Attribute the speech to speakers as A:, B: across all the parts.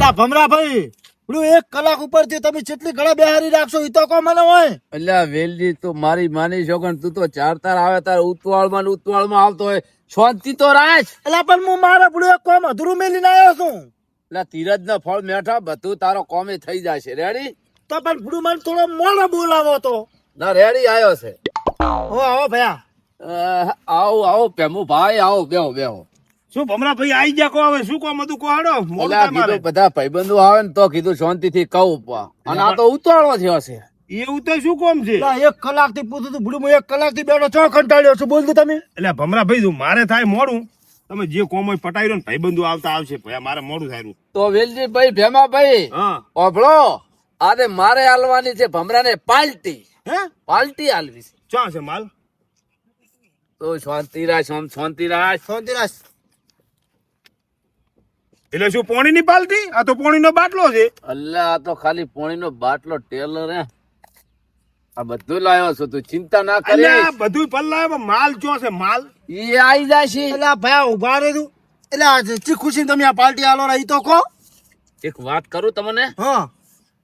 A: અલ્યા ભમરાભાઈ, પેલું 1 કલાક ઉપરથી તમે કેટલી ઘડા બેહારી રાખશો એ તો કો મને હોય.
B: એટલે વેલજી તું મારી માની છોકન તું તો ચાર તાર આવે તાર ઉતવાળમાં ને ઉતવાળમાં આવતો હોય શાંતિ તો રાખ.
A: અલ્યા પણ હું મારા પેલું એક કામ અધૂરું મેલીને આવ્યો છું.
B: એટલે ધીરજ ના ફળ મેઠા બધું તારો કોમે થઈ જશે. રેડી?
A: તો પણ પેલું મને થોડો મોડો બોલાવો તો.
B: ના રેડી આવ્યો છે.
A: હો આવો ભયા.
B: આવો આવો પેમુ ભાઈ આવો બેહો બેહો.
A: શું ભમરાભાઈ આઈ ગયા કો હવે શું કોમ હતું કો હાડો.
B: કીધું બધા ભાઈબંધો આવે ને તો કીધું શાંતિ થી કહું અને આ તો ઉતાળો થયો છે.
A: એવું તો શું કોમ છે? 1 કલાક થી પૂછું તું ભૂડું, 1 કલાક થી બેઠો છો કંટાળ્યો છું. બોલતું તમે. એટલે ભમરાભાઈ તું મારે થાય મોડું, તમે જે કોમ હોય પટાઈ રહ્યો ને ભાઈબંધો આવતા આવશે ભયા મારે મોડું થાય.
B: તો વેલજી ભાઈ ભેમા ભાઈ ઓભળો, આજે મારે હાલવાની છે ભમરાને પાલટી.
A: હે
B: પાલટી હાલવી છે.
A: ક્યાં છે માલ?
B: તો શાંતિ રાખ શાંતિ રાખ.
A: એટલે શું પોણી ની પાલટી? આ તો પોણી નો બાટલો છે.
B: અલ્લા આ તો ખાલી પોણી નો બાટલો ટેલર હે. આ બધું લાવ્યો છો તું ચિંતા ના કરે.
A: અલ્યા બધું પલ્લાય માલ ક્યાં છે? માલ
B: એ આઈ જશે.
A: એટલે ભયા ઉભા રહે તું. એટલે ચી ખુશી તમે આ પાર્ટી આલો રહી તો કહો.
B: એક વાત કરું તમને.
A: હા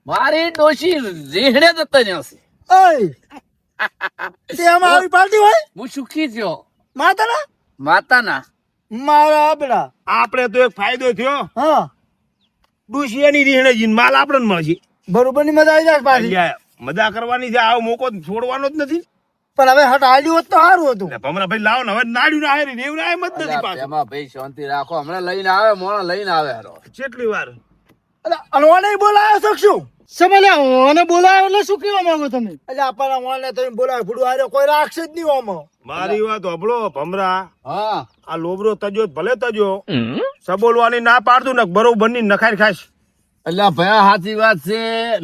B: મારી ડોશી રેહડે જતા ન્યાસી.
A: ઓય તે આમાં આવી પાર્ટી હોય?
B: હું સુખી થયો.
A: માતાના
B: માતાના
A: મારા આપડા આપણે તો એક ફાયદો થયો. હા ડુશિયાની રીહણે જીન માલ આપણને મળશે. બરોબર ની મજા આવી જાય પાછી. મજા કરવાની છે, આવો મોકો છોડવાનો જ નથી. પણ હવે હટ આલ્યું હોત તો સારું હતું. ભમરાભાઈ લાવો ને હવે નાડ્યું ના હારી એવું ના એમ જ નથી પાછું.
B: એમાં ભાઈ શાંતિ રાખો, હમણાં લઈને આવે મોણા લઈને આવે. હારો
A: કેટલી વાર અનવાને બોલાયો છો શું? સમલ્યા ઓને બોલાયો એટલે શું કહેવા માંગો તમે? એટલે આપણા ઓને તમે બોલાયો ભૂડું આર્યો કોઈ રાખશે જ નહીં ઓમાં. મારી વાત હોભળો ભમરા.
B: હા
A: આ લોબરો તજો ભલે તજો, સબોલવાની ના પાડતું ને બરોબર ની નખાઈ ખાશ.
B: એટલે ભયા સાચી વાત છે.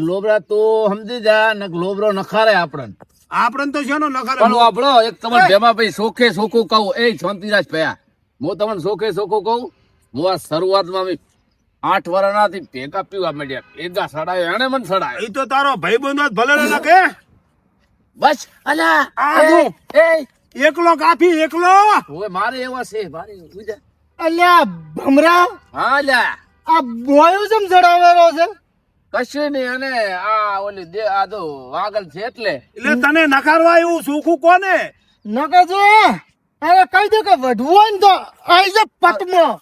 B: લોબરા તો સમજી જા ને લોબરો નખારે આપણને
A: તો છે નખારે.
B: પણ આપણો એક તમને ભેમા ભાઈ સોખે સોખું કહું. એ શાંતિરાજ ભયા, હું તમને સોખે સોખું કહું. હું આ શરૂઆતમાં 8 વર્ષથી ભેગા પીવા માંડ્યા. ભેગા સડાયો એને મને સડાયો.
A: એ તો તારો ભાઈબંધો ભલે ન લખે.
B: બસ અલ્યા એ
A: એકલો કાફી એકલો.
B: હવે મારે એવા છે મારે.
A: અલ્યા ભમરા.
B: હા અલ્યા
A: આ બોયો જેમ જડાવેલો છે.
B: કશું નહીં. અને આ ઓલી દે આ તો વાગલ છે એટલે
A: તને નકારવા એવું સુખું કોને નકા છે? અરે કઈ દે કે વઢવું ને તો આઈ જ પટમાં.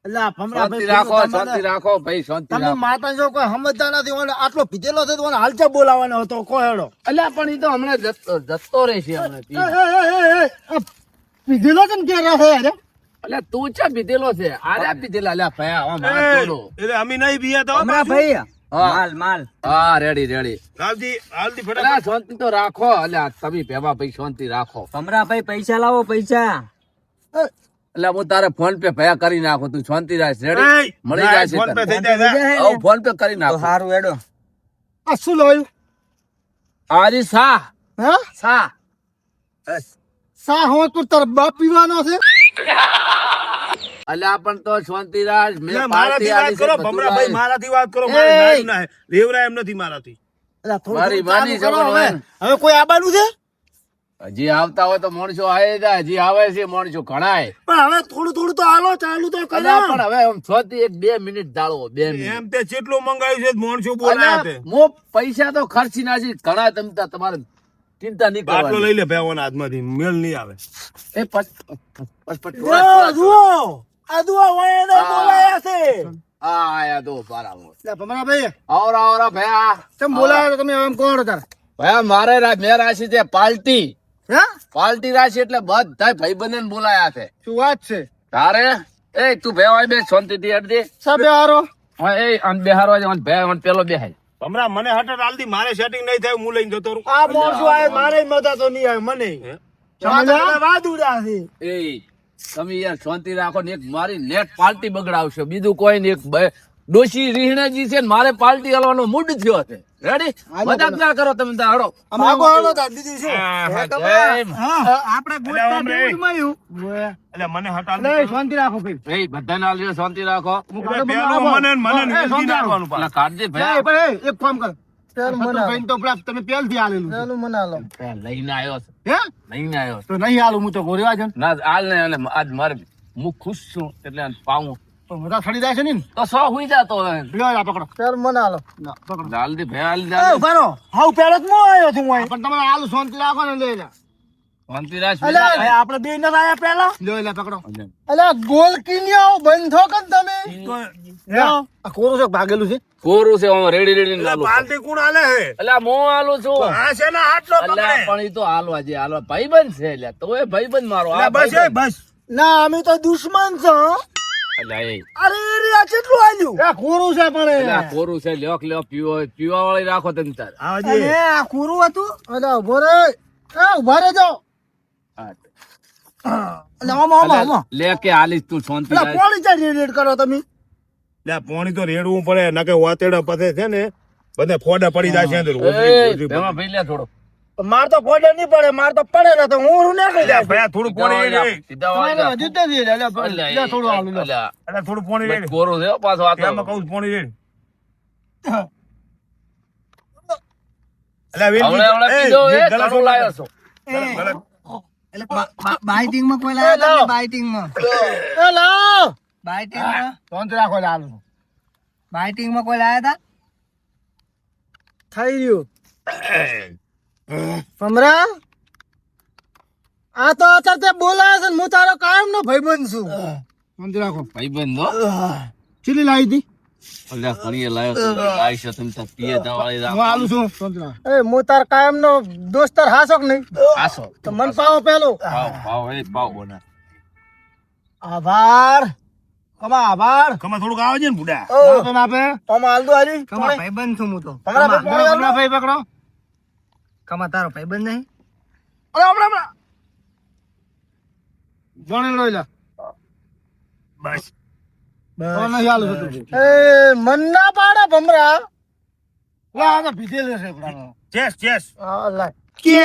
B: શાંતિ રાખો શાંતિ રાખો ભાઈ શાંતિ
A: તમે
B: રાખો.
A: માતા જો કોઈ સમજતા નથી. ઓને આટલો પીધેલો છે તો ઓને હાલચા બોલાવાનો હતો. કોહેડો
B: અલ્યા પણ એ તો હમણાં જતો રહેશે હમણાં.
A: પીધેલો છે ને કે રહે અરે
B: અલ્યા તું ચા પીધેલો છે? આરે પીધેલા. અલ્યા ભયા આવા માર છોડો.
A: એટલે અમે નહીં પીયા તો
C: ભાઈ
B: માલ હા રેડી
A: હાલતી ફટાફટ.
B: અલ્યા શાંતિ તો રાખો. અલ્યા તમે ભેમા ભાઈ શાંતિ રાખો.
C: ભમરાભાઈ પૈસા લાવો પૈસા.
B: એટલે હું તારે ફોન પે ભયા કરી નાખું. તું શાંતિ રાખ. રેડી મળી જાય છે
A: ફોન પે
B: તને.
A: થઈ જાય.
B: ફોન પે કરી નાખો.
C: સારું એડો.
A: આ શું લાવ્યું?
B: આરી સા
A: હા
B: સા
A: સા હો તું તાર બાપ પીવાનો છે?
B: અલ્યા પણ તો શાંતિ રાખ. મેં
A: મારાથી વાત કરો ભમરાભાઈ, મારાથી વાત કરો. રેવરા એમ નથી મારાથી.
B: મારી માની
A: કરો
B: જવાનું
A: હવે. હવે કોઈ આબાનું છે?
B: હજી આવતા હોય તો માણસો આવે જાય. હજી આવે છે માણસો ઘણાય.
A: પણ હવે થોડું તો હાલો ચાલુ તો કરો.
B: અલ્યા પણ હવે આમ 6 થી 2 મિનિટ દાળો. 2 મિનિટ
A: એમ તે જેટલું મંગાવ્યું છે મોણસો બોલાયા તે.
B: મો પૈસા તો ખર્ચી નાખી ઘણા. તમતા તમારે ચિંતા નહીં
A: બાટલો
B: કરવાની.
A: લઈ લે ભેવાના હાથમાંથી મેલ નહીં આવે.
B: એ પટ
A: જુઓ આ દુઆ વાયને બોલાયા છે.
B: આ આયા દો બરાબર.
A: લે ભમરાભાઈ
B: આવરા ભયા
A: તમે બોલાયા તમે એમ કોણ તાર?
B: ભયા મારે મેં રાશિ છે પાર્ટી.
A: હે
B: પાર્ટી રાશિ એટલે બધા ભાઈબંધો ને બોલાયા છે.
A: શું વાત છે?
B: તારે એ તું ભેવા બે શાંતિ થી અડધી.
A: સબે હારો
B: હા એ અન બેહારવા જવાનું. ભે પેલો બેહાય.
A: ભમરા મને હટટ આલદી મારે સેટિંગ નહીં થાય હું લઈને જતો રહું. આ મોણસો આય મારે મજા તો નહીં આવે મને. સમજ્યા? વાદુડા છે.
B: એ તમે યાર શાંતિ રાખો ને. એક મારી નેટ પાર્ટી બગડાવશો બીજું કોઈ નહીં. એક ડોશી રીહણાજી છે ને મારે પાર્ટી હલવાનો મૂડ થયો છે. રેડી મજાક ના કરો તમે. હડો
A: આગો હાલો તાર દીદી શું આપણે ગોટા
B: એટલે
A: દેવું માયું. એટલે મને હટાલ લે શાંતિ રાખો ભાઈ.
B: એ બધાને આલજો શાંતિ રાખો.
A: મને શાંતિ રાખવાનું
B: એટલે કાઢજે ભયા.
A: એક કામ કર ભાઈ તો તમે પહેલથી આલેલું
B: લઈને આવ્યો છે.
A: હે
B: લઈને આવ્યો છે.
A: તો નહીં આલું હું તો ગોરેવા છે
B: ના હાલ ને આજ મારે હું ખુશ છું એટલે પાવું
A: બધા ખડી જાય છે ને
B: તો સો હુઈ જાતો હવે.
A: લ્યો આ પકડો પેર મને હાલો ના પકડો
B: જલ્દી ભેયા હાલી જા.
A: ઉભારો હાઉ પેર જ મો આવ્યો છું હું પણ તમે હાલ શાંતિ રાખો ને લઈ જા
B: શાંતિરાજ
A: અલે આપણે બે ન આયા પેલા લ્યો લે પકડો અલે ગોલ કિનિયો બંધો કન તમે આ કોરો છે ભાગેલું છે
B: કોરું છે આમાં રેડી રેડી લાલો.
A: પાલટી કોણ આલે હે
B: અલ્યા મો આલું છું.
A: આ છે ને હાથ નો
B: અલ્યા પણ ઈ તો હાલવા જે હાલવા ભાઈબંધ છે અલ્યા. તોય ભાઈબંધ મારો આ
A: બસ એ બસ ના અમે તો દુશ્મન છો
B: અલ્યા એ
A: અરે રે આ કેટલું આલ્યું એ કોરું છે પણ
B: અલ્યા કોરું છે લ્યોક લ્યો પીવા વાળી રાખો તમે તાર.
A: અરે આ કોરું હતું અલે ઉભો રે એ ઉભા રે જો અલે આમાં
B: લે કે હાલીશ તું શાંતિ રાખ.
A: પોણી ચા રેડ કરો તમે લે પોણી તો રેડવું પડે નકે વાતેડા પથે છે ને બધે ફોડા પડી જાય છે અંદર
B: એ ભેમાં ભઈ લે થોડો.
A: માર તો ફોડા નહીં પડે માર તો પડે ને તો હું ના કહી જાય ભયા થોડું પોણી રે
B: સીધા વાળી રાખ.
A: હજુ તો દે લે થોડું આલું લે
B: અલ્યા
A: અલે થોડું પોણી રે
B: કોરું છે હો પાછો આ તો.
A: એમાં કહું પોણી રે અલે વેલ
B: હવળે હવળે પીધો એ ઘણો લાયો છો.
C: બાઇટિંગ માં કોઈ લાયા હતા બાઇટિંગ માં
A: હેલો
C: બાઇટિંગ માં
A: શાંતિ રાખો લે આલું
C: બાઇટિંગ માં કોઈ લાયા હતા
A: થઈ રહ્યું સમરા આ તો અત્યારે તે બોલાય છે ને હું તારો કાયમ નો ભાઈબંધ છું શાંતિ રાખો
B: ભાઈબંધ હો.
A: ચીલી લાવી હતી
B: અલ્યા ઘણીએ લાયો તો લાઈ છે તમે તો પીએ દવાળી રાખ.
A: હું આલું છું શાંતિ રાખો એ હું તાર કાયમ નો દોસ્તર હાસો કે નહીં
B: આસો
A: તો મન પાવો પેલો
B: પાવ પાવ એ પાવ બોના.
A: આભાર કમા આભાર કમા થોડુંક આવે છે ને બુડા આપે કમા હાલ દો હારી
C: કમા ભાઈબંધ છું હું તો
A: હમણાં ભાઈ પકડો
C: કમા તારો ભાઈબંધ નહીં
A: અરે હમણાં જોણે લઈ લે બસ મન ના પાડે ભમરા લા આ પીધે લેશે ચેસ ચેસ લા કે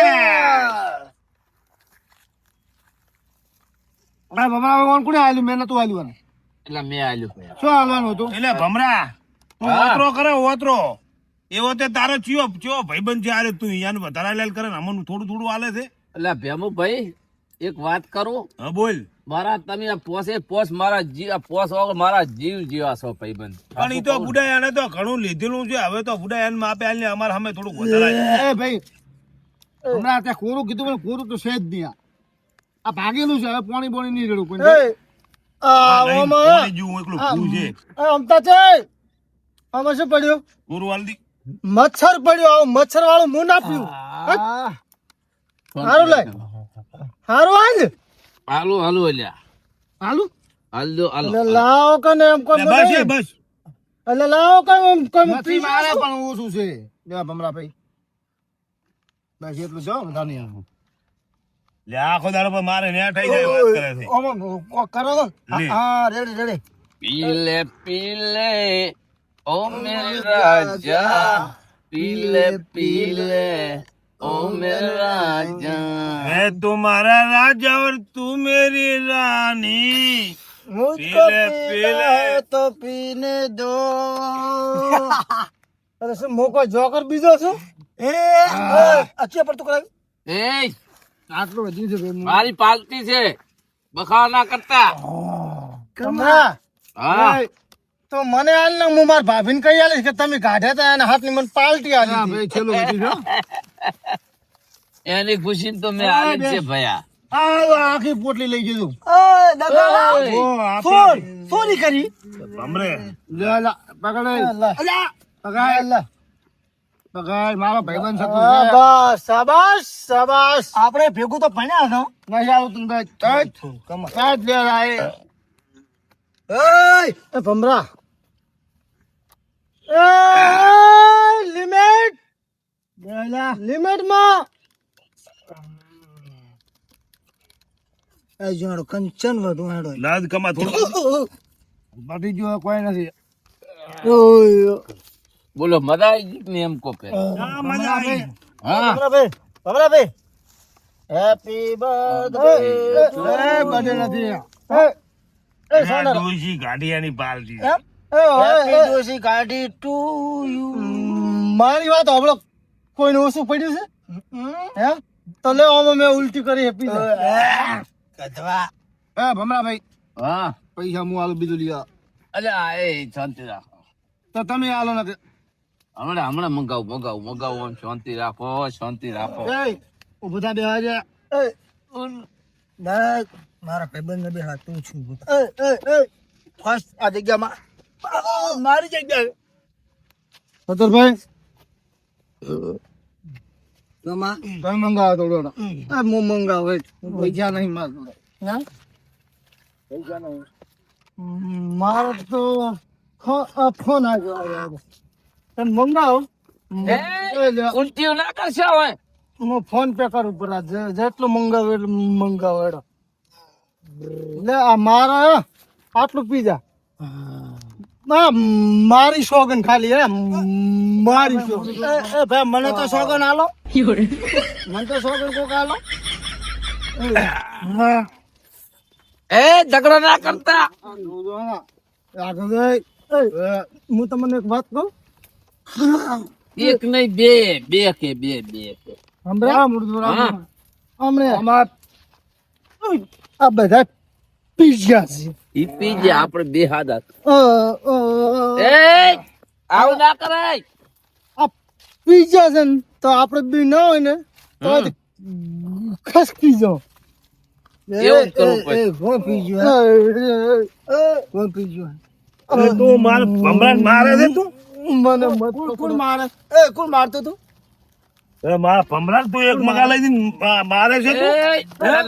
A: આ ભમરા કોણ કોને આલ્યું મેં નતું આલ્યું
B: એટલે મેં આલ્યું ભાઈ.
A: શું આલવાનું હતું એટલે ભમરા તું ઓતરો કરે ઓતરો એવો તે તારો ચિયો ચિયો ભાઈબંધ છે આરે તું યાન વધારા લેલ કરે ને અમનું થોડું થોડું આલે છે
B: એટલે ભેમુ ભાઈ એક વાત કરું.
A: હા બોલ
B: મારા તમે આ પોસ મારા જીવ આ પોસ વગર મારા જીવ જીવા છો ભાઈબંધ.
A: પણ ઈ તો બુડાયાને તો ઘણું લીધેલું છે હવે તો બુડાયાને માપે આલને અમાર સામે થોડું વધારા એ ભાઈ હમણાં ત્યાં કોરું કીધું પણ કોરું તો છે જ નહીં આ ભાગેલું છે હવે પાણી બોણી નહીં રેડું કોઈ આમાં શું પડ્યું મચ્છર પડ્યો આવું મચ્છર વાળું મું ના પીવું સારું લાય સારું આજ
B: હાલું હાલું અલ્યા
A: હાલું
B: હાલજો હાલો.
A: લાવો કને એમ કોઈ બસ બસ એટલે લાવો કઈ એમ કોઈ પી મારે પણ ઓછું છે લેવા ભમરા ભાઈ બસ એટલું જો બધા નહીં લે આખો દાડો પર મારે ને થઈ જાય વાત કરે છે ઓમ કરો તો હા રેડી રેડી
B: પીલે પીલે ઓ મેરે રાજા પીલે પીલે ओ मेरा राजा
A: मैं तुम्हारा राजा और तू मेरी रानी
C: मुझको पीना है तो पीने दो
A: अरे શું મોકો જોકર બીજો છું અચ્છા પર તો કરાય
B: એ
A: આટલું વધી છે
B: મારી પાલતી છે બખાડા ના કરતા
A: કમરા
B: હા
A: તો મને હાલ ને હું માર ભાભીને કહી આલીશ કે તમે કાઢ્યા તા એના હાથની મને પાલટી આલી હા ભાઈ છેલ્લું વધી ગયો
B: એની ખુશી તો મેં આલી જ છે ભયા
A: આખી પોટલી લઈ જજો
C: ચોરી કરી
A: ભમરે પકડાય પકડાય મારો ભાઈબંધ છે બસ શાબાશ શાબાશ આપણે ભેગું તો ભણ્યા છો નહીં આવું તું ભાઈ કમાત લે રાય એ ભમરા એ લિમિટ લિમિટ માં એ જોડો કંચન વધુ હેડો લાજ કમા થોડું બાકી જો કોઈ નથી ઓય
B: બોલો મજા આવી ને એમ કો પે
A: મજા આવી
B: હા
A: ભમરા ભાઈ હેપી બર્થડે બર્થડે નથી એ સોના દોશી ગાડીયાની પાલટી હેપી દોશી ગાડી ટુ યુ મારી વાત હબળો કોઈને ઓછું પડ્યું છે હે તો લે આમાં મેં ઉલટી કરી હેપી કદવા એ ભમરા ભાઈ
B: હા
A: પૈસા હું આલું બીજું લીયા
B: અલ્યા એ શાંતિ રાખો
C: તો તમે આલો ને
B: હમણાં મગાવું આમ શાંતિ રાખો
C: ઉભું થા બેહવા જા મારા ભાઈબંધ ને બેહા તું છું ફર્સ્ટ આ જગ્યામાં મારી જગ્યા સતરભાઈ તમે મંગાવો થોડો હું મંગાવો પૈસા નહીં મારે તો ફોન આવ્યો તમે મંગાવો
B: ઉલટીઓ ના કરશો હવે
C: હું ફોન પે કરું પર જેટલું મંગાવો એટલું મંગાવો એટલે આ મારા આટલું પીઝા મારી સોગન ખાલી હે મારી સોગન ભાઈ મને તો સોગન આલો મને તો સોગન કોક આલો
B: એ ઝઘડો ના કરતા
C: હું તમને એક વાત કહું
B: એક નહીં બે કે
C: હમણાં આ બધા પીઝા છે
B: ઈ પીજે આપણે બે હાથ એ આવું ના કરાય
C: આ પીઝા છે ને તો આપણે બી ના હોય ને તો ખસકી જાઓ
B: એવું જ કરવું પડે.
C: કોણ પીજો
A: તું મારે ભમરાને મારે છે તું
C: મને કોણ મારે કોણ મારતો તું
A: મારા ભમરાને તું એક મગા લઈ જઈને મારે છે તું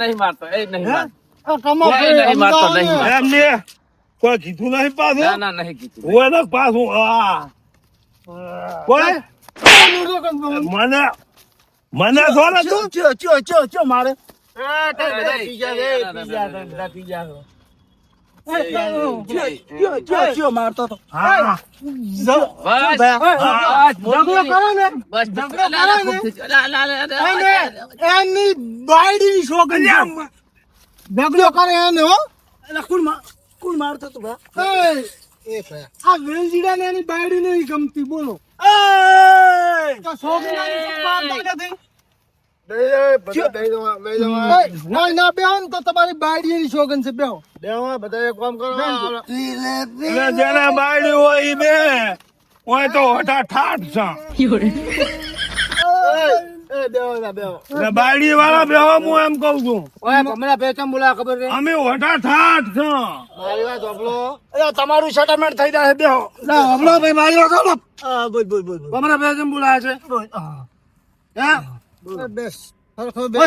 B: નહીં મારતો નહીં મારતો
C: આ કમા
B: નહીં મારતો નહીં મારતો.
A: એમ ને કોઈ કીધું નહીં પાછું
B: ના નહીં કીધું
A: હોય ને પાછું કોઈ મને છો ને તું
C: ચો મારે મારતો તો
A: હા
C: એની બાયડી શોગન ઝઘડો કરે એને હો કોણ મારતો તો આ વેલજીડા ને એની બાયડી નહીં ગમતી બોલો તો શોગન ના બેહો ને તો તમારી બાયડી ની શોગન છે બેહો બધા એક કામ કરો
A: જેના બાયડી હોય ઈ બે હોય તો હઠા ઠાઠ છે બાયડી વાળા બેહો હું એમ કઉ છું
C: હમણાં પેચમ બોલા ખબર છે
A: અમે હઠા ઠાઠ છે
C: મારી વાત સાંભળો તમારું સેટલમેન્ટ થઈ જાય બેહો હમણો ભાઈ મારી વાત સાંભળો બોલ હમણાં પેચમ બોલાયા છે બેસ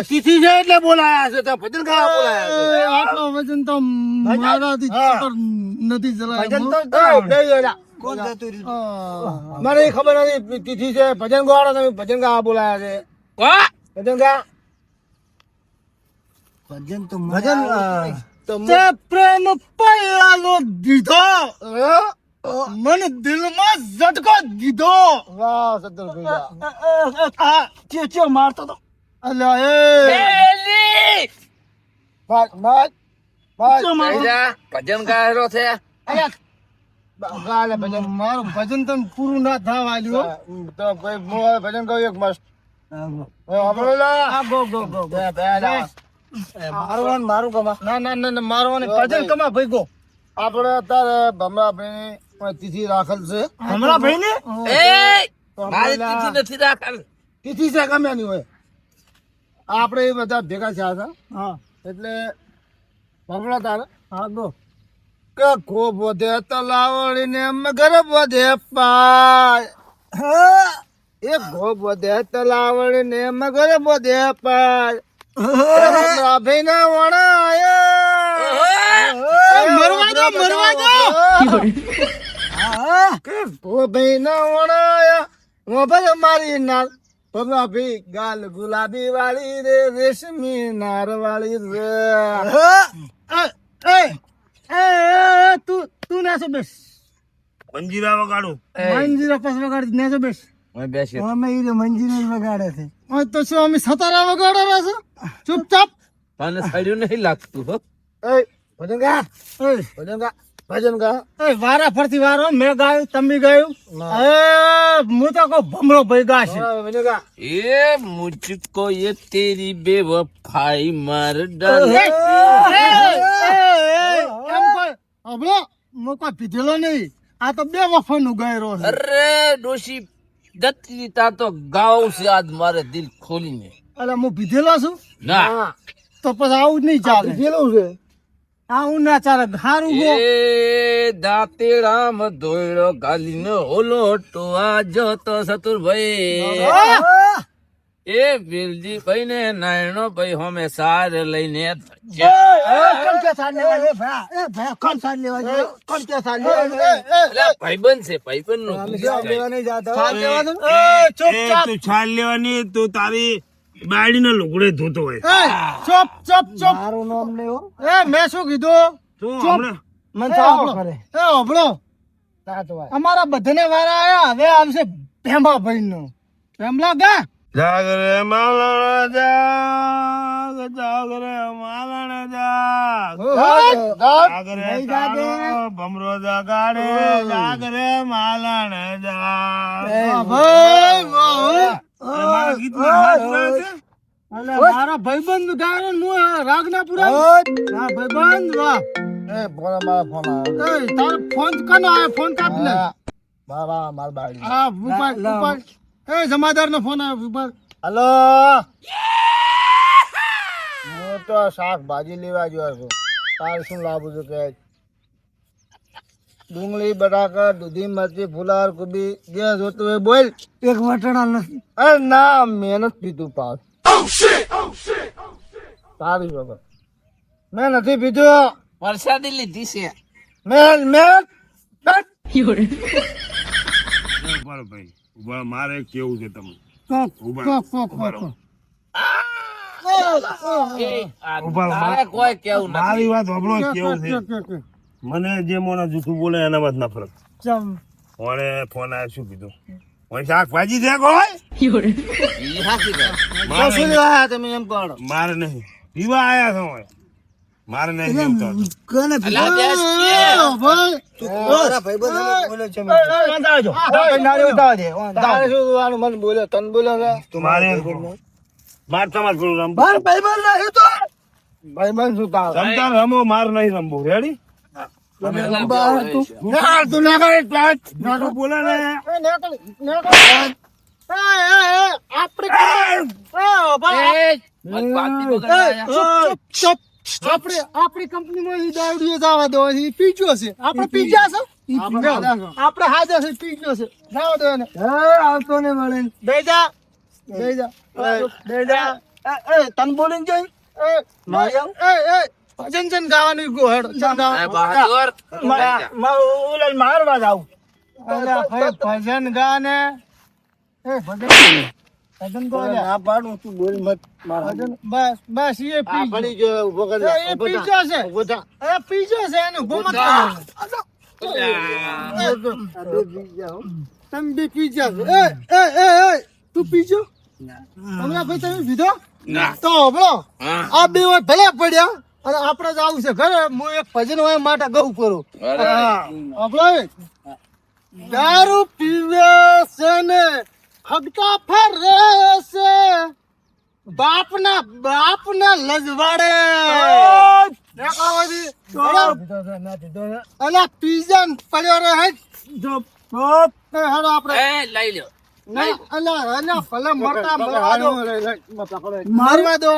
C: તિથિ છે એટલે બોલાયા છે તો ભજન ગાવા બોલાયા છે આટલો વજન તો મારાથી નથી ચલાય મને ખબર નથી તિથિ છે ભજન ગાવા તમે ભજન ગાવા બોલાયા છે ભજન ગા ભજન તો ભજન તે પ્રેમ પહેલાનો દીધો મને દિલમાં ઝટકો દીધો વાહ સદ્દલ ચો મારતો તો અલ્યા એ
B: ભજન ગાયેલો છે
C: મારું ભજન તો પૂરું ના થવા વાળ્યું તો ભાઈ હું ભજન કહું એક મસ્ત મારું કમા ના મારવા ભજન કમા ભાઈ ગો આપડે અત્યારે ભમરાભાઈ તિથિ રાખેલ છે ભમરાભાઈ ને
B: મારી તિથિ નથી રાખેલ
C: તિથિ છે ગમે ની હોય આપડે એ બધા ભેગા થયા હતા એટલે ભમરા તારે હા ગો કે ખો બોધે તલાવડી ને મગર બોધે પાય એ ખો બોધે તલાવડી ને મગર બોધે પાય ભમરાભાઈ ના વણાયા મરવા દો ભાઈ ના વણાયા મારી નાર ભમરાભાઈ ગાલ ગુલાબી વાળી રે રેશમી નાર વાળી રે તું નાસો બેસ
A: મંજીરા વગાડું
C: મંજીરા પાસ વગાડી નાસો બેસ અમે ઈ મંજીરા વગાડે છે તો શું અમે સતારા વગાડો છો ચૂપચાપ
B: તને સડ્યું નહીં લાગતું હો
C: ભજન ગા વારા ફરતી વારો મેં ગાયું તમે ગાયું હું તો કહું ભમરો ભાઈ ગાશે
B: એ મુझको ये तेरी बेवफाई मार डाले
C: હું કોઈ પીધેલો નહીં, આ તો 2 વફાનું ગાયરો છે.
B: અરે ડોશી દત્તી તા તો ગાવ છે આજ મારે દિલ ખોલીને.
C: અરે હું પીધેલો છું
B: ના
C: તો પછી આવું જ નહીં ચાલે. પીધેલું છે આવું ના ચાલે. હારું ગો
B: એ દાંતેડામ ધોયડો ગાલીનો ઓલો ટોવા જતો સતુરભાઈ. એ વેલજી ભાઈ ને નાયણો ભાઈ હોમે સાર લઈને ભાઈબંધ છે, ભાઈબંધ નું
A: તું છાલ લેવાની, તું તારી બાયડીને લુગડે ધોતો હોય.
C: ચપ ચપ ચપ. મારું નામ લેવો. મેં શું કીધું?
A: તું હમણાં
C: મને સાંભળો. સાંભળો. અમારા બધાને વારા આયા, હવે આવશે ભેંબા ભાઈ નો. ભેંબલા ગા
A: જાગરે માલણ જાગ, જાગરે માલણ જાગ, જાગરે તારો ભમરો જગાડે, જાગરે માલણ જાગ. મારા ગીતમાં હાથ ના છે?
C: મારા ભાઈબંધ ગાયો નું રાગ ના પુરા. હા ભાઈબંધ વાહ. તારો ફોન કનો આયો? ફોન કાપ ને. હા ઉપાડ ઉપાડ. જમાદાર નો ફોન આવ્યો. ઉપાડ. હલો, હું તો શાકભાજી લેવા ગયો છું. તારે શું લાવું છું કે? ડુંગળી, બટાકા, દૂધી, મરચી, ફુલાર, કોબી જે જોતું હોય બોલ. એક વટણા નથી. અરે ના, મહેનત પીધું પાસ. સારી બાબત. મેં નથી પીધું.
B: વરસાદી લીધી છે.
A: ઉભા રહો ભાઈ, ઉભા. મારે કેવું છે તમને?
B: તારે કોઈ કેવું નથી.
A: મારી વાત સાંભળો. કેવું છે મને જે મોના જૂઠું બોલે એનામાં જ નફરત. કોણે ફોન આવ્યો? શું કીધું? શાકભાજી છે કોઈ?
B: ઈ હાચી વાત.
C: તમે એમ કહો.
A: મારે નહીં પીવા આયા છો હોય. મારે નહીં જીવતો.
B: અલા બેસ કે.
C: મને બોલ્યો તને બોલ્યો
A: મારે માર તમાર પેલું રમવું.
C: ભાઈબંધ શું તાર
A: રમતા રમો, માર નહીં રમવું. રેડી?
C: તું ના કરે
A: નાટક બોલે ને. આપણી કંપનીમાં દાવડીઓ જવા દો. પીજો છે આપણે પીજા છે. આપણે હાજર છે પીજો છે. જવા દો એને. આવતો ને મળે. બેજા બેજા બેજા. તન બોલીને જઈ ભજન ગાવાનું ગોહડ
B: બહાદુર
C: મારવા જાવ. ભજન ગા ને ભજન ગો ના પાડું. તું બોલ મત. બસ બસ એ પડી ગયો. ઉભો કર. એ પીજો છે. એ પીજો છે એને ઉભો મત કરો. તમે બી પીજો. તું પીજો. હમણાં ભાઈ તમે પીધો તો હબળો. આ બે હોય ભલે પડ્યા અને આપણે જ આવું છે ઘરે. હું એક ભજન હોય માટે ગઉ કરું. દારૂ પીવે છે ને હગતા ફરે છે, બાપના લજવાડે. અલા પીઝા પડ્યો રે. હેડો આપણે
B: લઈ લ્યો.
C: મારવા દો.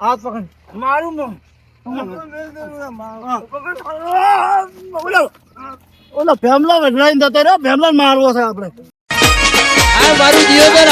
C: હાથ પકડ. મારું ઓલો ભેમલા વઢલાઈને જતો રહ્યો. ભેમલા મારવો છે આપડે.
B: આ મારું જીવન.